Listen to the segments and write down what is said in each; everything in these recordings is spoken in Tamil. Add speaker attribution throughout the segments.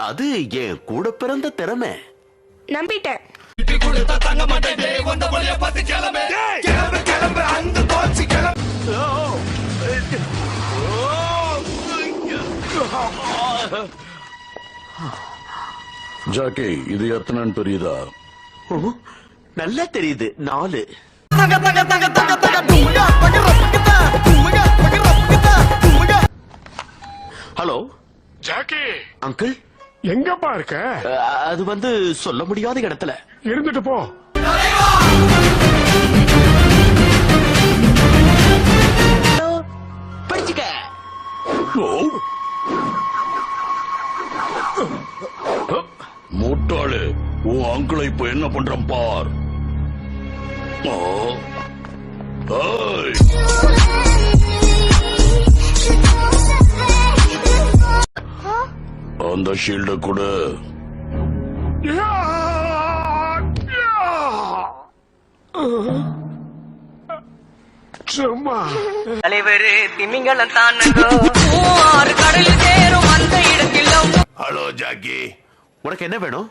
Speaker 1: அது என் கூட பிறந்த திறமை.
Speaker 2: நம்பிட்டேன்.
Speaker 3: ஜாக்கி, இது எத்தனைன்னு தெரியுதா?
Speaker 1: நல்லா தெரியுது. 4. ஹலோ
Speaker 4: ஜாக்கி,
Speaker 1: அங்கிள்,
Speaker 4: எங்கப்பா இருக்க?
Speaker 1: அது வந்து சொல்ல முடியாத இடத்துல.
Speaker 4: இருந்துட்டு போ.
Speaker 1: படிச்சுக்க.
Speaker 3: முட்டாளு, உன் அங்கிளை இப்ப என்ன பண்றான் பார். ஏய். அந்த ஷீல்ட கூட
Speaker 4: சும்மா
Speaker 5: தலைவரு திமிங்கலம் தானோ 6 கடல் சேரும் அந்த இடத்தில்.
Speaker 6: ஹலோ ஜாக்கி,
Speaker 1: உனக்கு என்ன வேணும்?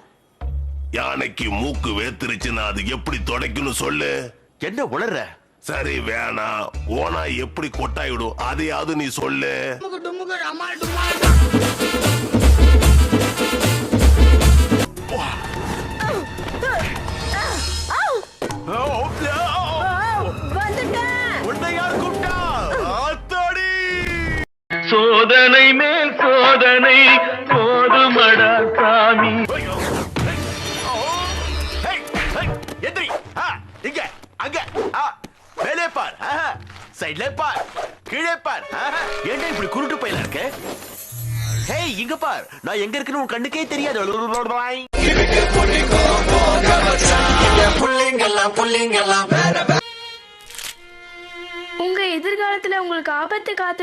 Speaker 6: யானைக்கு மூக்கு வேத்துருச்சுன்னா அது எப்படி துடைக்கணும் சொல்லு.
Speaker 1: என்ன உளற?
Speaker 6: சரி வேணாம், ஓனா எப்படி கொட்டாயிடும் அதையாவது நீ சொல்லு.
Speaker 7: சோதனை மேல் சோதனை போதுமடா சாமி.
Speaker 1: எந்திரி. இங்க அங்க மேலே பார், சைட்ல பார், கீழே பார். என்ன இப்படி குருட்டு பையலா இருக்க? ஹேய், இங்க பார், நான் எங்க இருக்குன்னு உன் கண்ணுக்கே தெரியாது.
Speaker 2: உங்க எதிர்காலத்துல உங்களுக்கு ஆபத்து காத்து